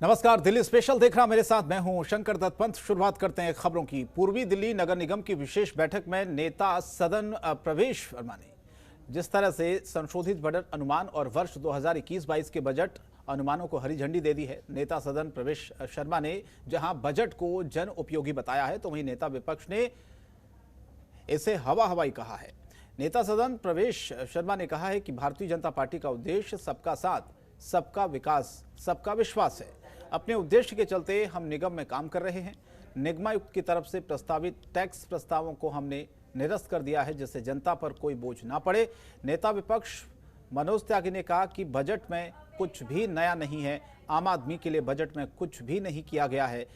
नमस्कार, दिल्ली स्पेशल देख रहा मेरे साथ मैं हूं शंकर दत्त पंत। शुरुआत करते हैं खबरों की। पूर्वी दिल्ली नगर निगम की विशेष बैठक में नेता सदन प्रवेश वर्मा ने जिस तरह से संशोधित बजट अनुमान और वर्ष 2021-22 के बजट अनुमानों को हरी झंडी दे दी है। नेता सदन प्रवेश शर्मा ने जहां बजट को जन उपयोगी बताया है, तो वहीं नेता विपक्ष ने इसे हवा हवाई कहा है। नेता सदन प्रवेश शर्मा ने कहा है कि भारतीय जनता पार्टी का उद्देश्य सबका साथ, सबका विकास, सबका विश्वास है। अपने उद्देश्य के चलते हम निगम में काम कर रहे हैं। निगमायुक्त की तरफ से प्रस्तावित टैक्स प्रस्तावों को हमने निरस्त कर दिया है, जिससे जनता पर कोई बोझ ना पड़े। नेता विपक्ष मनोज त्यागी ने कहा कि बजट में कुछ भी नया नहीं है। आम आदमी के लिए बजट में कुछ भी नहीं किया गया है।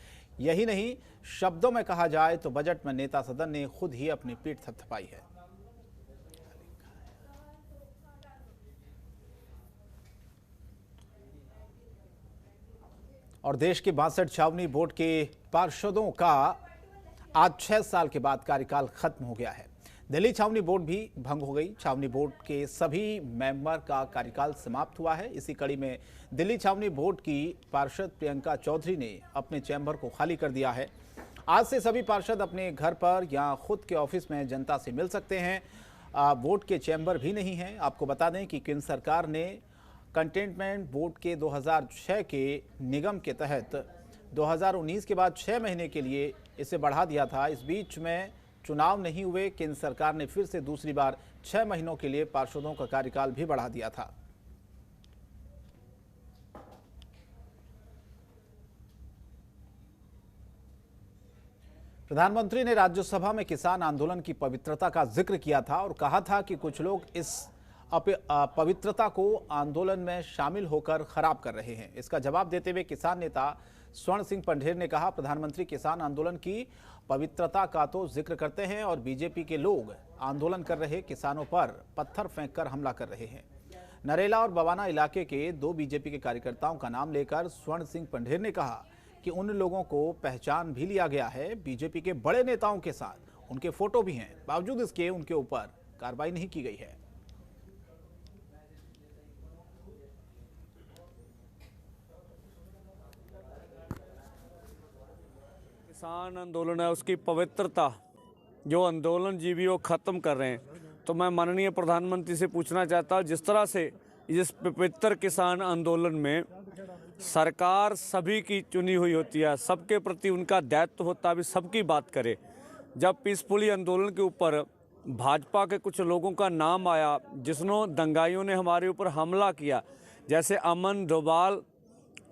यही नहीं, शब्दों में कहा जाए तो बजट में नेता सदन ने खुद ही अपनी पीठ थपथपाई है। और देश के 62 छावनी बोर्ड के पार्षदों का आज 6 साल के बाद कार्यकाल खत्म हो गया है। दिल्ली छावनी बोर्ड भी भंग हो गई। छावनी बोर्ड के सभी मेंबर का कार्यकाल समाप्त हुआ है। इसी कड़ी में दिल्ली छावनी बोर्ड की पार्षद प्रियंका चौधरी ने अपने चैम्बर को खाली कर दिया है। आज से सभी पार्षद अपने घर पर या खुद के ऑफिस में जनता से मिल सकते हैं। बोर्ड के चैम्बर भी नहीं है। आपको बता दें कि केंद्र सरकार ने कंटेनमेंट बोर्ड के 2006 के निगम के तहत 2019 के बाद 6 महीने के लिए इसे बढ़ा दिया था। इस बीच में चुनाव नहीं हुए। केंद्र सरकार ने फिर से दूसरी बार 6 महीनों के लिए पार्षदों का कार्यकाल भी बढ़ा दिया था। प्रधानमंत्री ने राज्यसभा में किसान आंदोलन की पवित्रता का जिक्र किया था और कहा था कि कुछ लोग इस पवित्रता को आंदोलन में शामिल होकर खराब कर रहे हैं। इसका जवाब देते हुए किसान नेता स्वर्ण सिंह पंढेर ने कहा, प्रधानमंत्री किसान आंदोलन की पवित्रता का तो जिक्र करते हैं और बीजेपी के लोग आंदोलन कर रहे किसानों पर पत्थर फेंककर हमला कर रहे हैं। नरेला और बवाना इलाके के 2 बीजेपी के कार्यकर्ताओं का नाम लेकर स्वर्ण सिंह पंढेर ने कहा कि उन लोगों को पहचान भी लिया गया है। बीजेपी के बड़े नेताओं के साथ उनके फोटो भी हैं, बावजूद इसके उनके ऊपर कार्रवाई नहीं की गई है। किसान आंदोलन है, उसकी पवित्रता जो आंदोलन जीवी वो ख़त्म कर रहे हैं। तो मैं माननीय प्रधानमंत्री से पूछना चाहता हूँ, जिस तरह से इस पवित्र किसान आंदोलन में सरकार सभी की चुनी हुई होती है, सबके प्रति उनका दायित्व होता है, भी सबकी बात करे। जब पीसफुली आंदोलन के ऊपर भाजपा के कुछ लोगों का नाम आया, जिसनों दंगाइयों ने हमारे ऊपर हमला किया, जैसे अमन डोभाल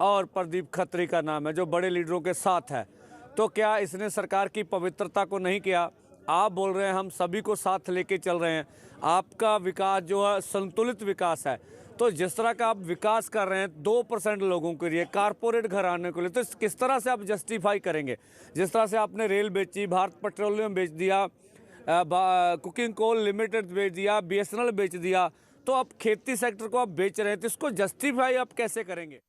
और प्रदीप खत्री का नाम है, जो बड़े लीडरों के साथ है, तो क्या इसने सरकार की पवित्रता को नहीं किया? आप बोल रहे हैं हम सभी को साथ लेके चल रहे हैं, आपका विकास जो है संतुलित विकास है। तो जिस तरह का आप विकास कर रहे हैं 2% लोगों के लिए, कारपोरेट घराने के लिए, तो किस तरह से आप जस्टिफाई करेंगे? जिस तरह से आपने रेल बेची, भारत पेट्रोलियम बेच दिया, कुकिंग कोल लिमिटेड बेच दिया, BSNL बेच दिया, तो अब खेती सेक्टर को आप बेच रहे हैं, तो इसको जस्टिफाई आप कैसे करेंगे?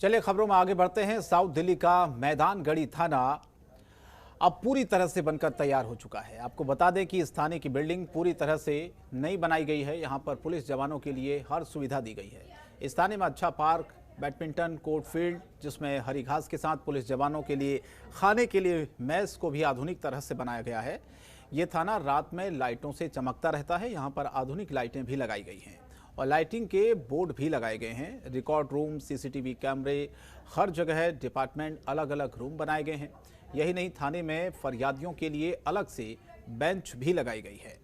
चलिए खबरों में आगे बढ़ते हैं। साउथ दिल्ली का मैदानगढ़ी थाना अब पूरी तरह से बनकर तैयार हो चुका है। आपको बता दें कि इस थाने की बिल्डिंग पूरी तरह से नई बनाई गई है। यहां पर पुलिस जवानों के लिए हर सुविधा दी गई है। इस थाने में अच्छा पार्क, बैडमिंटन कोर्ट, फील्ड जिसमें हरी घास के साथ पुलिस जवानों के लिए खाने के लिए मेस को भी आधुनिक तरह से बनाया गया है। ये थाना रात में लाइटों से चमकता रहता है। यहाँ पर आधुनिक लाइटें भी लगाई गई हैं और लाइटिंग के बोर्ड भी लगाए गए हैं। रिकॉर्ड रूम, CCTV कैमरे, हर जगह डिपार्टमेंट अलग अलग रूम बनाए गए हैं। यही नहीं, थाने में फरियादियों के लिए अलग से बेंच भी लगाई गई है।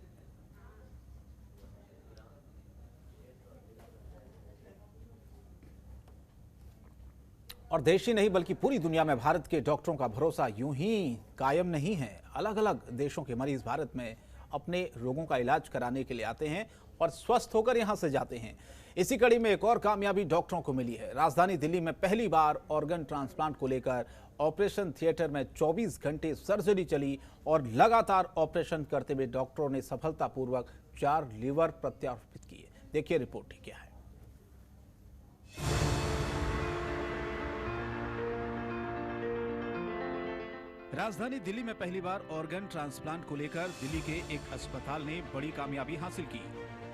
और देश ही नहीं बल्कि पूरी दुनिया में भारत के डॉक्टरों का भरोसा यूं ही कायम नहीं है। अलग अलग देशों के मरीज भारत में अपने रोगों का इलाज कराने के लिए आते हैं और स्वस्थ होकर यहां से जाते हैं। इसी कड़ी में एक और कामयाबी डॉक्टरों को मिली है। राजधानी दिल्ली में पहली बार ऑर्गन ट्रांसप्लांट को लेकर ऑपरेशन थिएटर में 24 घंटे सर्जरी चली और लगातार ऑपरेशन करते हुए डॉक्टरों ने सफलतापूर्वक 4 लीवर प्रत्यारोपित किए। देखिए रिपोर्ट क्या है। राजधानी दिल्ली में पहली बार ऑर्गन ट्रांसप्लांट को लेकर दिल्ली के एक अस्पताल ने बड़ी कामयाबी हासिल की।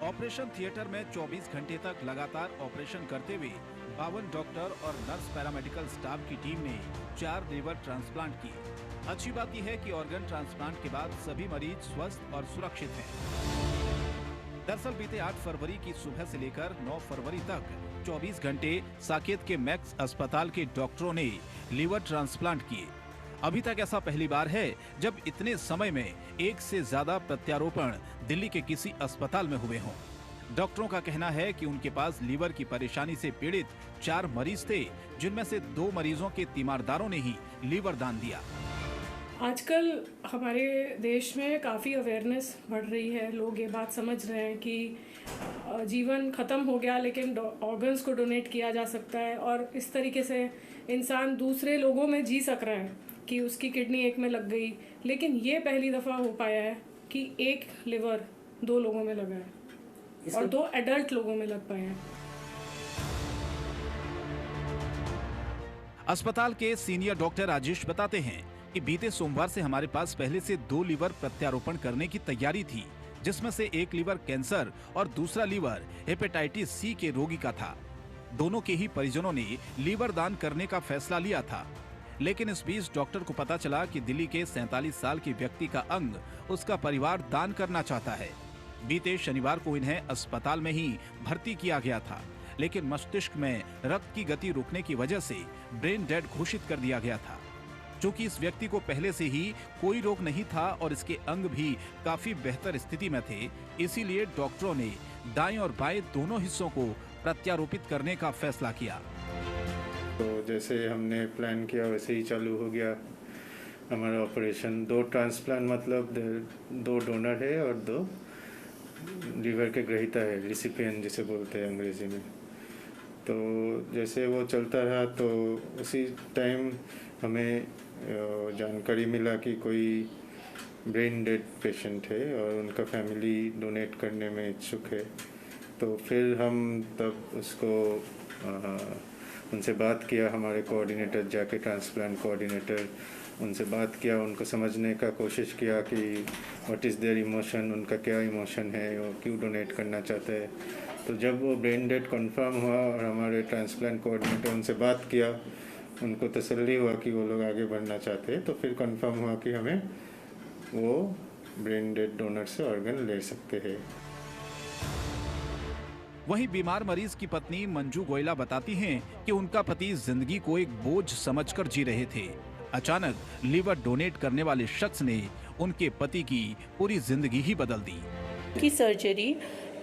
ऑपरेशन थिएटर में 24 घंटे तक लगातार ऑपरेशन करते हुए 52 डॉक्टर और नर्स पैरामेडिकल स्टाफ की टीम ने 4 लीवर ट्रांसप्लांट किए। अच्छी बात यह है कि ऑर्गन ट्रांसप्लांट के बाद सभी मरीज स्वस्थ और सुरक्षित हैं। दरअसल बीते 8 फरवरी की सुबह से लेकर 9 फरवरी तक 24 घंटे साकेत के मैक्स अस्पताल के डॉक्टरों ने लीवर ट्रांसप्लांट किए। अभी तक ऐसा पहली बार है जब इतने समय में एक से ज्यादा प्रत्यारोपण दिल्ली के किसी अस्पताल में हुए हों। डॉक्टरों का कहना है कि उनके पास लीवर की परेशानी से पीड़ित 4 मरीज थे, जिनमें से 2 मरीजों के तीमारदारों ने ही लीवर दान दिया। आजकल हमारे देश में काफ़ी अवेयरनेस बढ़ रही है। लोग ये बात समझ रहे हैं कि जीवन ख़त्म हो गया लेकिन ऑर्गन्स को डोनेट किया जा सकता है और इस तरीके से इंसान दूसरे लोगों में जी सक रहा है कि उसकी किडनी एक में लग गई, लेकिन ये पहली दफ़ा हो पाया है कि एक लिवर 2 लोगों में लगा है और 2 एडल्ट लोगों में लग पाए हैं। अस्पताल के सीनियर डॉक्टर राजेश बताते हैं कि बीते सोमवार से हमारे पास पहले से 2 लीवर प्रत्यारोपण करने की तैयारी थी, जिसमें से एक लीवर कैंसर और दूसरा लीवर हेपेटाइटिस सी के रोगी का था। दोनों के ही परिजनों ने लीवर दान करने का फैसला लिया था, लेकिन इस बीच डॉक्टर को पता चला कि दिल्ली के 47 साल के व्यक्ति का अंग उसका परिवार दान करना चाहता है। बीते शनिवार को इन्हें अस्पताल में ही भर्ती किया गया था, लेकिन मस्तिष्क में रक्त की गति रुकने की वजह से ब्रेन डेड घोषित कर दिया गया था। चूंकि इस व्यक्ति को पहले से ही कोई रोग नहीं था और इसके अंग भी काफी बेहतर स्थिति में थे, इसीलिए डॉक्टरों ने दाएं और बाएं दोनों हिस्सों को प्रत्यारोपित करने का फैसला किया। तो जैसे हमने प्लान किया वैसे ही चालू हो गया हमारा ऑपरेशन। 2 ट्रांसप्लांट मतलब 2 डोनर है और 2 लीवर के ग्रहीता है, रिसिपिएंट जिसे बोलते हैं अंग्रेजी में। तो जैसे वो चलता रहा तो उसी टाइम हमें जानकारी मिला कि कोई ब्रेन डेड पेशेंट है और उनका फैमिली डोनेट करने में इच्छुक है। तो फिर हम तब उसको उनसे बात किया, हमारे कोऑर्डिनेटर जाके ट्रांसप्लांट कोऑर्डिनेटर उनसे बात किया, उनको समझने का कोशिश किया कि व्हाट इज़ देयर इमोशन, उनका क्या इमोशन है, वो क्यों डोनेट करना चाहते हैं। तो जब वो ब्रेन डेड कंफर्म हुआ और हमारे ट्रांसप्लांट कोऑर्डिनेटर उनसे बात किया, उनको तसल्ली हुआ कि वो लोग आगे बढ़ना चाहते हैं, तो फिर कंफर्म हुआ कि हमें वो ब्रेन डेड डोनर से ऑर्गन ले सकते हैं। वहीं बीमार मरीज की पत्नी मंजू गोयला बताती हैं कि उनका पति जिंदगी को एक बोझ समझकर जी रहे थे। अचानक लीवर डोनेट करने वाले शख्स ने उनके पति की पूरी जिंदगी ही बदल दी। की सर्जरी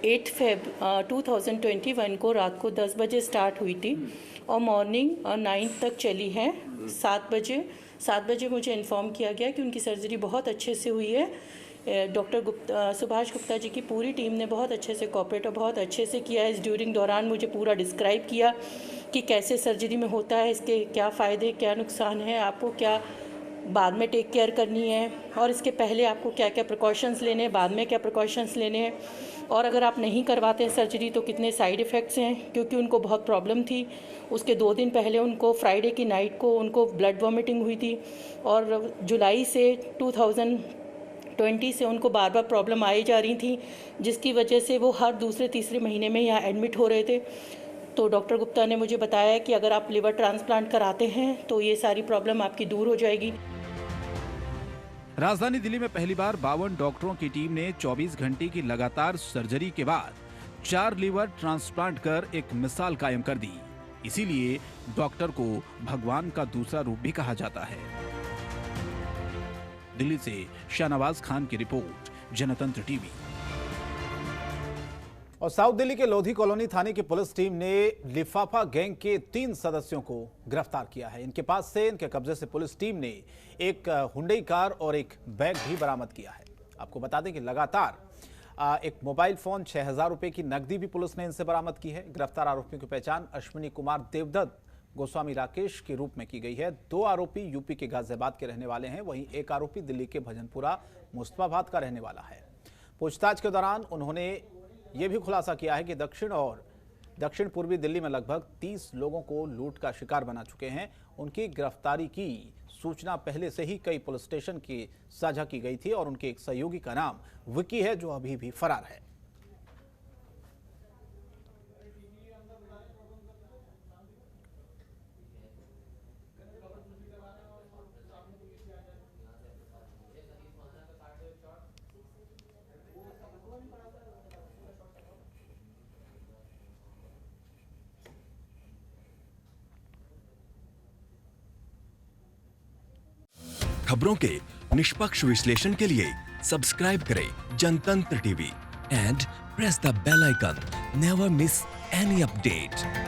8 फेब 2021 को रात को 10 बजे स्टार्ट हुई थी और मॉर्निंग 9 तक चली है। 7 बजे मुझे इन्फॉर्म किया गया कि उनकी सर्जरी बहुत अच्छे से हुई है। डॉक्टर सुभाष गुप्ता जी की पूरी टीम ने बहुत अच्छे से कोऑपरेट और बहुत अच्छे से किया है। इस ड्यूरिंग दौरान मुझे पूरा डिस्क्राइब किया कि कैसे सर्जरी में होता है, इसके क्या फ़ायदे क्या नुकसान है, आपको क्या बाद में टेक केयर करनी है और इसके पहले आपको क्या क्या प्रिकॉशंस लेने हैं, बाद में क्या प्रिकॉशंस लेने हैं, और अगर आप नहीं करवाते हैं सर्जरी तो कितने साइड इफ़ेक्ट्स हैं। क्योंकि उनको बहुत प्रॉब्लम थी। उसके 2 दिन पहले उनको फ्राइडे की नाइट को उनको ब्लड वॉमिटिंग हुई थी और जुलाई से 2020 से उनको बार बार प्रॉब्लम आई जा रही थी, जिसकी वजह से वो हर दूसरे तीसरे महीने में यहाँ एडमिट हो रहे थे। तो डॉक्टर गुप्ता ने मुझे बताया कि अगर आप लिवर ट्रांसप्लांट कराते हैं तो ये सारी प्रॉब्लम आपकी दूर हो जाएगी। राजधानी दिल्ली में पहली बार 52 डॉक्टरों की टीम ने 24 घंटे की लगातार सर्जरी के बाद 4 लीवर ट्रांसप्लांट कर एक मिसाल कायम कर दी। इसीलिए डॉक्टर को भगवान का दूसरा रूप भी कहा जाता है। दिल्ली से शाहनवाज खान की रिपोर्ट, जनतंत्र टीवी। और साउथ दिल्ली के लोधी कॉलोनी थाने की पुलिस टीम ने लिफाफा गैंग के 3 सदस्यों को गिरफ्तार किया है। इनके पास से, इनके कब्जे से पुलिस टीम ने एक हुंडई कार और एक बैग भी बरामद किया है। आपको बता दें कि लगातार एक मोबाइल फोन, 6000 रुपए की नकदी भी पुलिस ने इनसे बरामद की है। गिरफ्तार आरोपियों की पहचान अश्विनी कुमार देवदत्त गोस्वामी राकेश के रूप में की गई है। 2 आरोपी यूपी के गाजियाबाद के रहने वाले हैं, वहीं एक आरोपी दिल्ली के भजनपुरा मुस्तफाबाद का रहने वाला है। पूछताछ के दौरान उन्होंने यह भी खुलासा किया है कि दक्षिण और दक्षिण पूर्वी दिल्ली में लगभग 30 लोगों को लूट का शिकार बना चुके हैं। उनकी गिरफ्तारी की सूचना पहले से ही कई पुलिस स्टेशन की साझा की गई थी और उनके एक सहयोगी का नाम विकी है, जो अभी भी फरार है। खबरों के निष्पक्ष विश्लेषण के लिए सब्सक्राइब करें Jantantra TV and press the bell icon. Never miss any update.